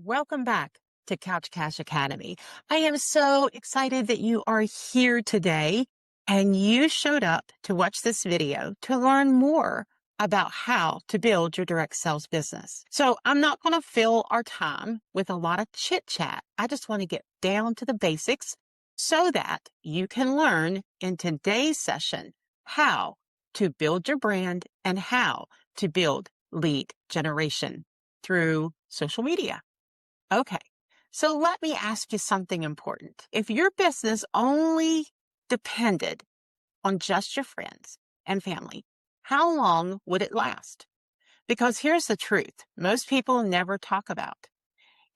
Welcome back to Couch Cash Academy. I am so excited that you are here today and you showed up to watch this video to learn more about how to build your direct sales business. So I'm not going to fill our time with a lot of chit chat. I just want to get down to the basics so that you can learn in today's session how to build your brand and how to build lead generation through social media. Okay, so let me ask you something important. If your business only depended on just your friends and family, how long would it last? Because here's the truth. Most people never talk about.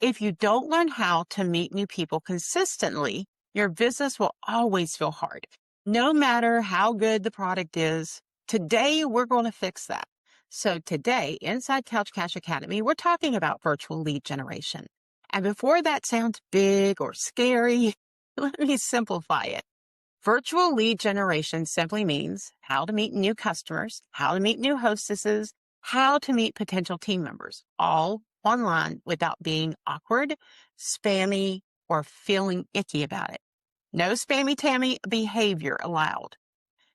If you don't learn how to meet new people consistently, your business will always feel hard, no matter how good the product is. Today, we're going to fix that. So today, inside Couch Cash Academy, we're talking about virtual lead generation. And before that sounds big or scary, let me simplify it. Virtual lead generation simply means how to meet new customers, how to meet new hostesses, how to meet potential team members, all online without being awkward, spammy, or feeling icky about it. No spammy-tammy behavior allowed.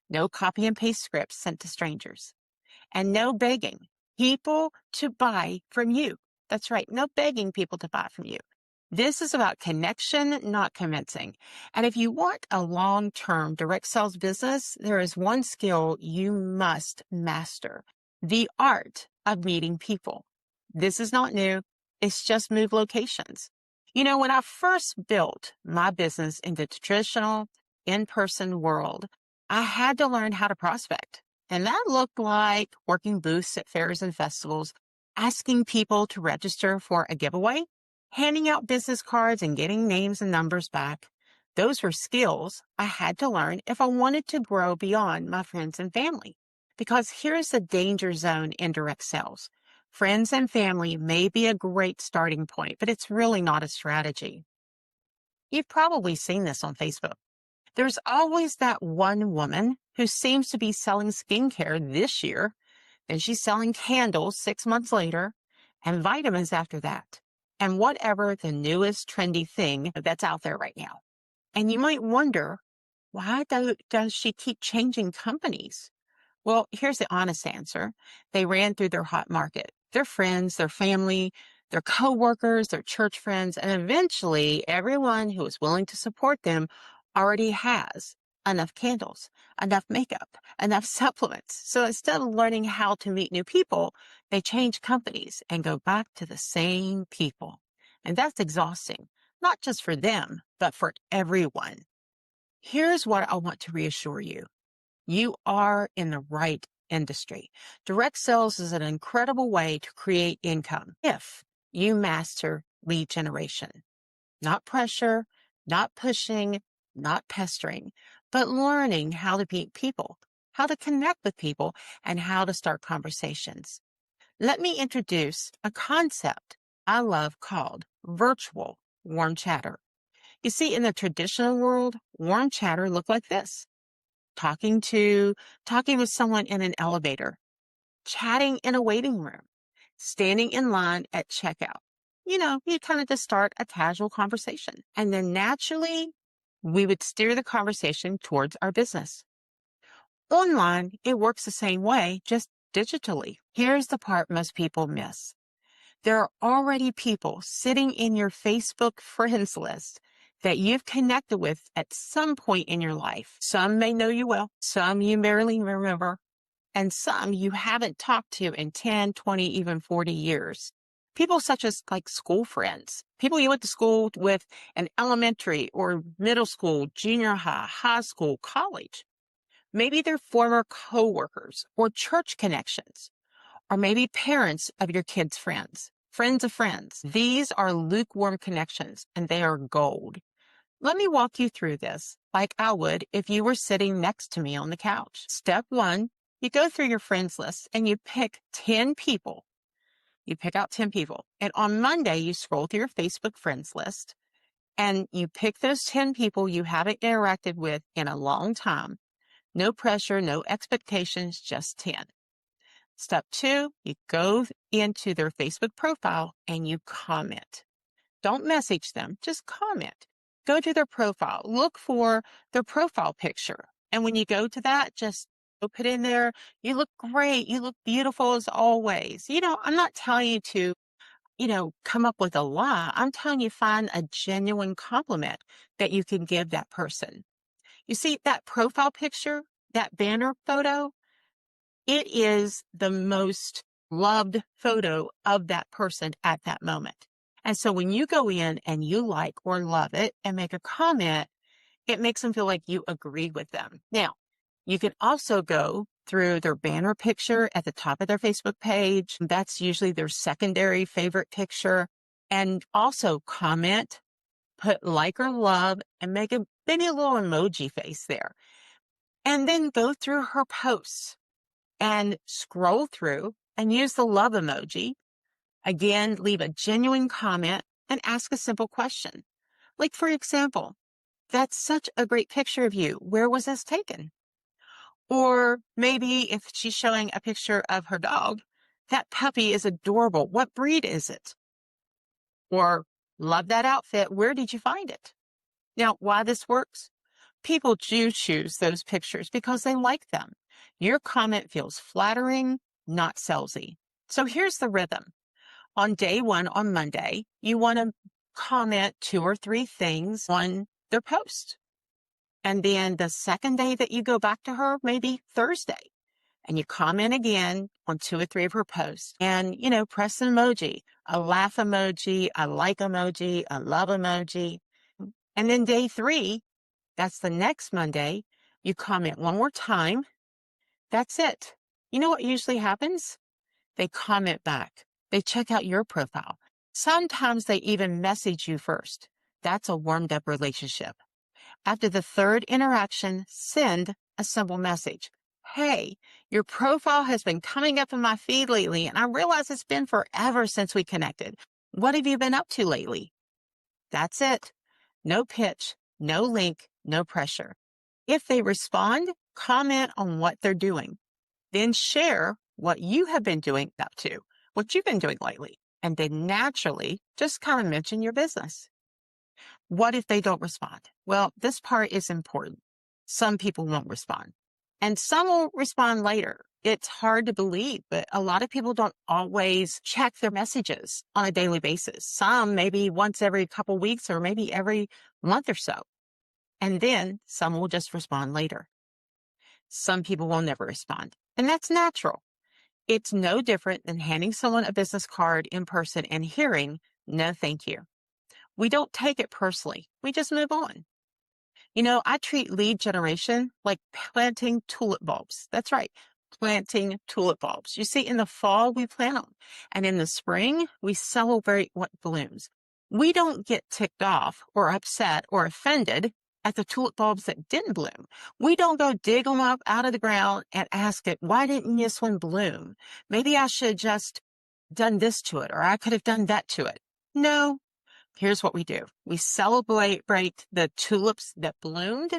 No copy and paste scripts sent to strangers. And no begging people to buy from you. That's right. No begging people to buy from you. This is about connection, not convincing. And if you want a long-term direct sales business, there is one skill you must master: the art of meeting people. This is not new. It's just move locations. You know, when I first built my business in the traditional in-person world, I had to learn how to prospect. And that looked like working booths at fairs and festivals, asking people to register for a giveaway, handing out business cards and getting names and numbers back. Those were skills I had to learn if I wanted to grow beyond my friends and family. Because here's the danger zone in direct sales. Friends and family may be a great starting point, but it's really not a strategy. You've probably seen this on Facebook. There's always that one woman who seems to be selling skincare this year, then she's selling candles 6 months later, and vitamins after that, and whatever the newest trendy thing that's out there right now. And you might wonder, why does she keep changing companies? Well, here's the honest answer. They ran through their hot market. Their friends, their family, their coworkers, their church friends, and eventually everyone who is willing to support them already has enough candles, enough makeup, enough supplements. So instead of learning how to meet new people, they change companies and go back to the same people. And that's exhausting, not just for them, but for everyone. Here's what I want to reassure you. You are in the right industry. Direct sales is an incredible way to create income if you master lead generation. Not pressure, not pushing, not pestering, but learning how to meet people, how to connect with people, and how to start conversations. Let me introduce a concept I love called virtual warm chatter. You see, in the traditional world, warm chatter looked like this: talking with someone in an elevator, chatting in a waiting room, standing in line at checkout. You know, you kind of just start a casual conversation. And then naturally, we would steer the conversation towards our business. Online, it works the same way, just digitally. Here's the part most people miss. There are already people sitting in your Facebook friends list that you've connected with at some point in your life. Some may know you well, some you barely remember, and some you haven't talked to in 10, 20, even 40 years. People such as like school friends, people you went to school with in elementary or middle school, junior high, high school, college. Maybe they're former coworkers or church connections, or maybe parents of your kids' friends, friends of friends. These are lukewarm connections and they are gold. Let me walk you through this like I would if you were sitting next to me on the couch. Step 1, you go through your friends list and you pick 10 people. You pick out 10 people. And on Monday, you scroll through your Facebook friends list and you pick those 10 people you haven't interacted with in a long time. No pressure, no expectations, just 10. Step 2, you go into their Facebook profile and you comment. Don't message them, just comment. Go to their profile, look for their profile picture. And when you go to that, just go put in there, you look great, you look beautiful as always. I'm not telling you to, come up with a lie. I'm telling you, find a genuine compliment that you can give that person. You see, that profile picture, that banner photo, it is the most loved photo of that person at that moment. And so when you go in and you like or love it and make a comment, it makes them feel like you agree with them. Now, you can also go through their banner picture at the top of their Facebook page. That's usually their secondary favorite picture. And also comment, put like or love, and make maybe a little emoji face there. And then go through her posts and scroll through and use the love emoji. Again, leave a genuine comment and ask a simple question. Like, for example, that's such a great picture of you. Where was this taken? Or maybe if she's showing a picture of her dog, that puppy is adorable. What breed is it? Or love that outfit. Where did you find it? Now, why this works? People do choose those pictures because they like them. Your comment feels flattering, not salesy. So here's the rhythm. On day one, on Monday, you want to comment 2 or 3 things on their post. And then the second day that you go back to her, maybe Thursday, and you comment again on 2 or 3 of her posts and, press an emoji, a laugh emoji, a like emoji, a love emoji. And then day 3, that's the next Monday, you comment one more time. That's it. You know what usually happens? They comment back. They check out your profile. Sometimes they even message you first. That's a warmed up relationship. After the 3rd interaction, send a simple message. Hey, your profile has been coming up in my feed lately, and I realize it's been forever since we connected. What have you been up to lately? That's it. No pitch, no link, no pressure. If they respond, comment on what they're doing. Then share what you have been doing up to, what you've been doing lately. And then naturally, just kind of mention your business. What if they don't respond? Well, this part is important. Some people won't respond, and some will respond later. It's hard to believe, but a lot of people don't always check their messages on a daily basis. Some maybe once every couple weeks or maybe every month or so. And then some will just respond later. Some people will never respond, and that's natural. It's no different than handing someone a business card in person and hearing, no, thank you. We don't take it personally. We just move on. I treat lead generation like planting tulip bulbs. That's right, planting tulip bulbs. You see, in the fall, we plant them. And in the spring, we celebrate what blooms. We don't get ticked off or upset or offended at the tulip bulbs that didn't bloom. We don't go dig them up out of the ground and ask it, why didn't this one bloom? Maybe I should have just done this to it, or I could have done that to it. No. Here's what we do. We celebrate the tulips that bloomed,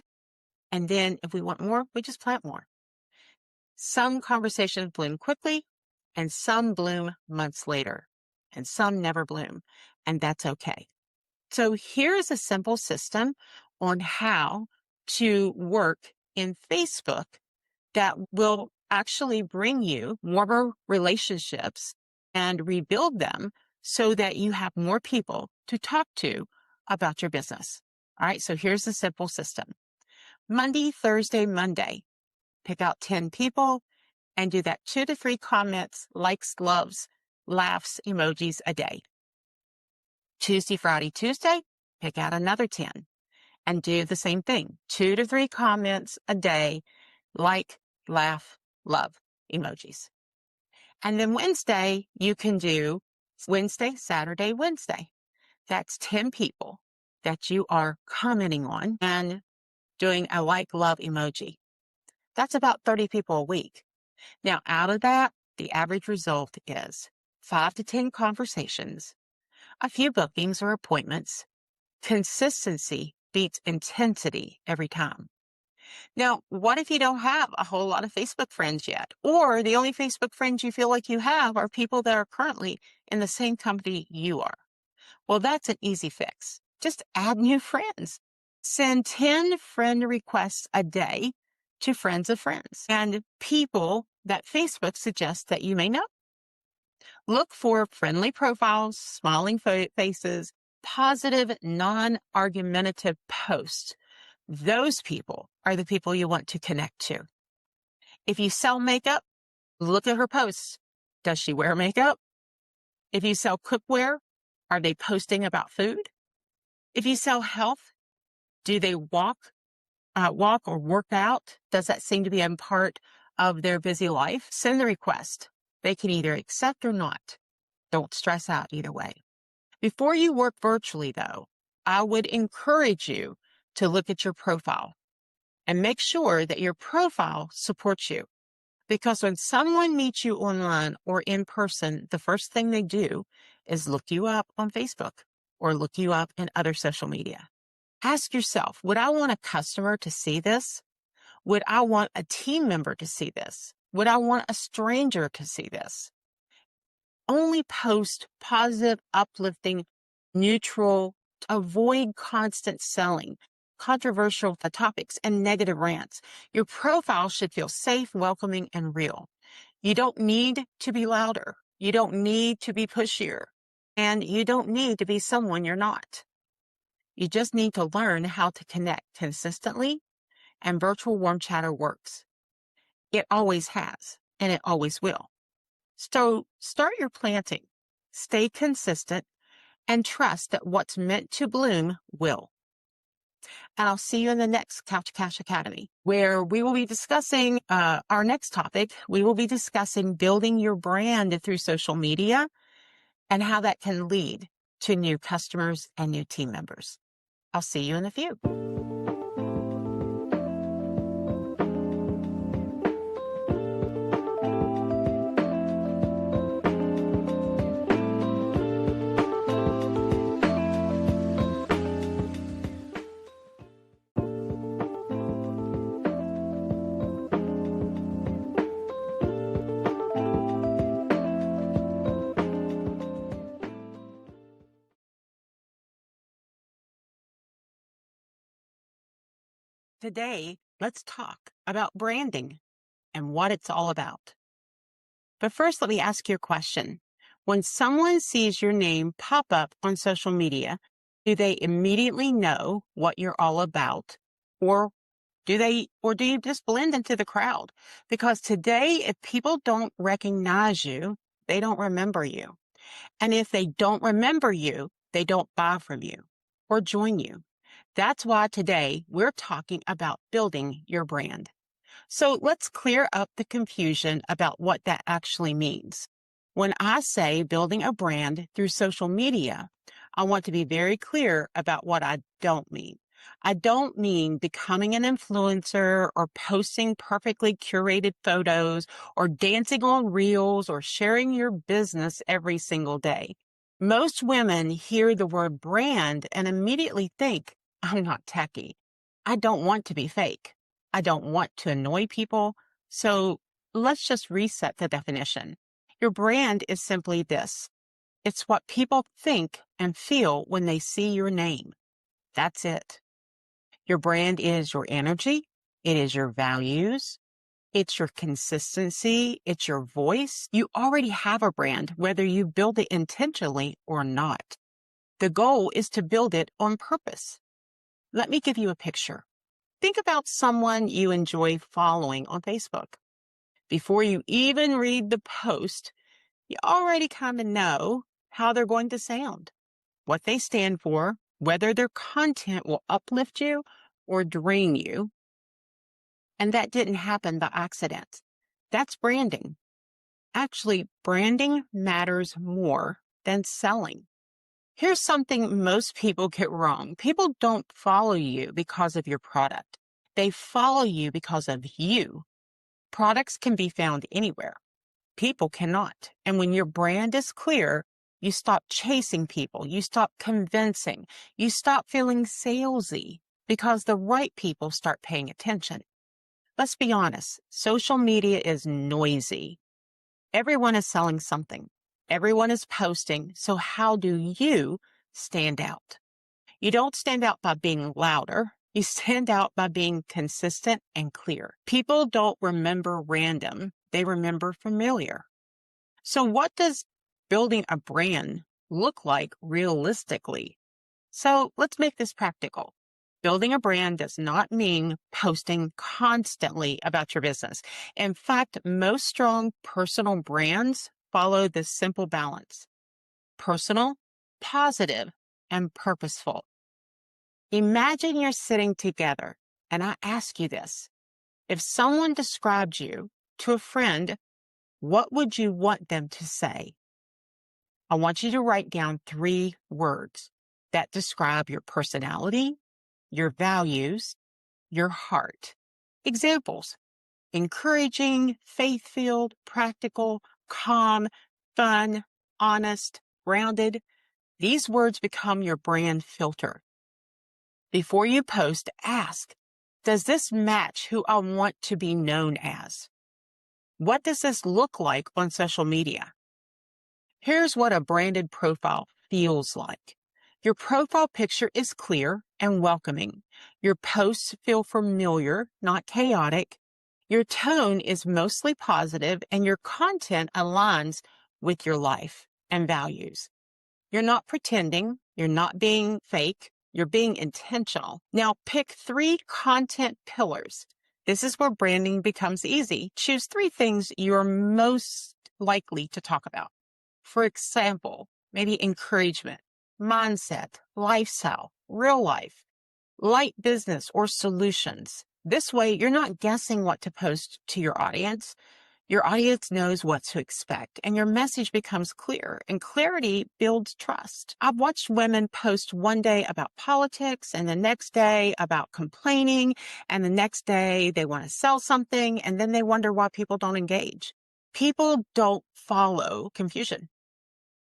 and then if we want more, we just plant more. Some conversations bloom quickly, and some bloom months later, and some never bloom, and that's okay. So here's a simple system on how to work in Facebook that will actually bring you warmer relationships and rebuild them so that you have more people to talk to about your business. All right, so here's the simple system. Monday, Thursday, Monday, pick out 10 people and do that 2 to 3 comments, likes, loves, laughs, emojis a day. Tuesday, Friday, Tuesday, pick out another 10 and do the same thing. 2 to 3 comments a day, like, laugh, love emojis. And then Wednesday, you can do Wednesday, Saturday, Wednesday. That's 10 people that you are commenting on and doing a like, love emoji. That's about 30 people a week. Now, out of that, the average result is 5 to 10 conversations, a few bookings or appointments. Consistency beats intensity every time. Now, what if you don't have a whole lot of Facebook friends yet? Or the only Facebook friends you feel like you have are people that are currently in the same company you are? Well, that's an easy fix. Just add new friends. Send 10 friend requests a day to friends of friends and people that Facebook suggests that you may know. Look for friendly profiles, smiling faces, positive, non-argumentative posts. Those people are the people you want to connect to. If you sell makeup, look at her posts. Does she wear makeup? If you sell cookware, are they posting about food? If you sell health, do they walk or work out? Does that seem to be a part of their busy life? Send the request. They can either accept or not. Don't stress out either way. Before you work virtually, though, I would encourage you to look at your profile and make sure that your profile supports you. Because when someone meets you online or in person, the first thing they do is look you up on Facebook or look you up in other social media. Ask yourself, would I want a customer to see this? Would I want a team member to see this? Would I want a stranger to see this? Only post positive, uplifting, neutral, avoid constant selling, controversial topics, and negative rants. Your profile should feel safe, welcoming, and real. You don't need to be louder. You don't need to be pushier. And you don't need to be someone you're not. You just need to learn how to connect consistently, and virtual warm chatter works. It always has, and it always will. So start your planting, stay consistent, and trust that what's meant to bloom will. And I'll see you in the next Couch Cash Academy, where we will be discussing our next topic. We will be discussing building your brand through social media and how that can lead to new customers and new team members. I'll see you in a few. Today, let's talk about branding and what it's all about. But first, let me ask you a question. When someone sees your name pop up on social media, do they immediately know what you're all about? Or do you just blend into the crowd? Because today, if people don't recognize you, they don't remember you. And if they don't remember you, they don't buy from you or join you. That's why today we're talking about building your brand. So let's clear up the confusion about what that actually means. When I say building a brand through social media, I want to be very clear about what I don't mean. I don't mean becoming an influencer or posting perfectly curated photos or dancing on reels or sharing your business every single day. Most women hear the word brand and immediately think, I'm not techie. I don't want to be fake. I don't want to annoy people. So let's just reset the definition. Your brand is simply this. It's what people think and feel when they see your name. That's it. Your brand is your energy. It is your values. It's your consistency. It's your voice. You already have a brand, whether you build it intentionally or not. The goal is to build it on purpose. Let me give you a picture. Think about someone you enjoy following on Facebook. Before you even read the post, you already kind of know how they're going to sound, what they stand for, whether their content will uplift you or drain you. And that didn't happen by accident. That's branding. Actually, branding matters more than selling. Here's something most people get wrong. People don't follow you because of your product. They follow you because of you. Products can be found anywhere. People cannot. And when your brand is clear, you stop chasing people. You stop convincing. You stop feeling salesy because the right people start paying attention. Let's be honest. Social media is noisy. Everyone is selling something. Everyone is posting. So how do you stand out. You don't stand out by being louder. You stand out by being consistent and clear. People don't remember random. They remember familiar. So what does building a brand look like realistically? So let's make this practical. Building a brand does not mean posting constantly about your business. In fact, most strong personal brands follow this simple balance: personal, positive, and purposeful. Imagine you're sitting together, and I ask you this. If someone described you to a friend, what would you want them to say? I want you to write down 3 words that describe your personality, your values, your heart. Examples: encouraging, faith-filled, practical, calm, fun, honest, grounded. These words become your brand filter. Before you post, ask, does this match who I want to be known as? What does this look like on social media? Here's what a branded profile feels like. Your profile picture is clear and welcoming. Your posts feel familiar, not chaotic. Your tone is mostly positive, and your content aligns with your life and values. You're not pretending. You're not being fake. You're being intentional. Now pick 3 content pillars. This is where branding becomes easy. Choose 3 things you're most likely to talk about. For example, maybe encouragement, mindset, lifestyle, real life, light business, or solutions. This way, you're not guessing what to post to your audience. Your audience knows what to expect, and your message becomes clear, and clarity builds trust. I've watched women post one day about politics, and the next day about complaining, and the next day they want to sell something, and then they wonder why people don't engage. People don't follow confusion.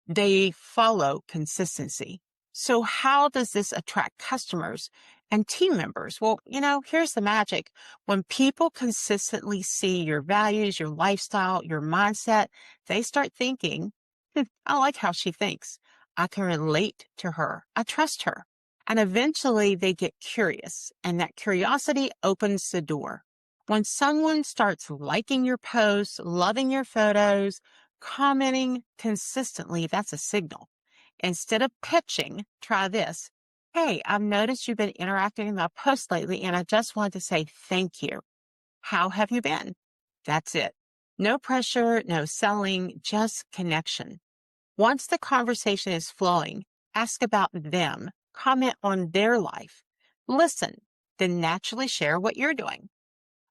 They follow consistency. So how does this attract customers and team members? Well, here's the magic. When people consistently see your values, your lifestyle, your mindset, they start thinking, I like how she thinks. I can relate to her. I trust her. And eventually they get curious, and that curiosity opens the door. When someone starts liking your posts, loving your photos, commenting consistently, that's a signal. Instead of pitching, try this. Hey, I've noticed you've been interacting in my posts lately, and I just wanted to say thank you. How have you been? That's it. No pressure, no selling, just connection. Once the conversation is flowing, ask about them, comment on their life, listen, then naturally share what you're doing.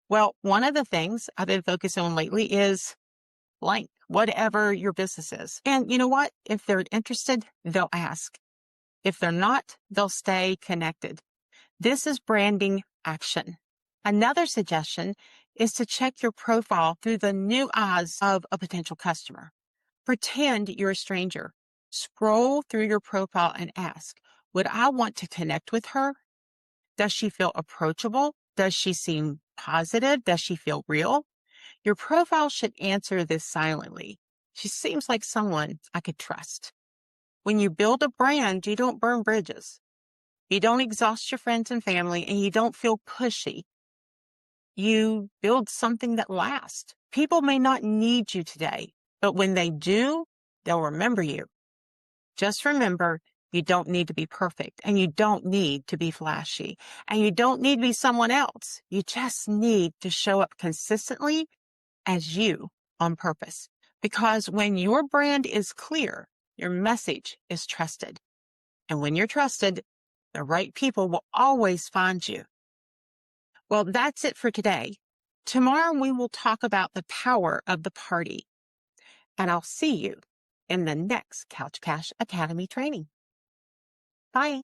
Well, one of the things I've been focusing on lately is blank, whatever your business is. And you know what? If they're interested, they'll ask. If they're not, they'll stay connected. This is branding action. Another suggestion is to check your profile through the new eyes of a potential customer. Pretend you're a stranger. Scroll through your profile and ask, would I want to connect with her? Does she feel approachable? Does she seem positive? Does she feel real? Your profile should answer this silently. She seems like someone I could trust. When you build a brand, you don't burn bridges. You don't exhaust your friends and family, and you don't feel pushy. You build something that lasts. People may not need you today, but when they do, they'll remember you. Just remember, you don't need to be perfect, and you don't need to be flashy, and you don't need to be someone else. You just need to show up consistently as you on purpose. Because when your brand is clear, your message is trusted. And when you're trusted, the right people will always find you. Well, that's it for today. Tomorrow we will talk about the power of the party. And I'll see you in the next Couch Cash Academy training. Bye.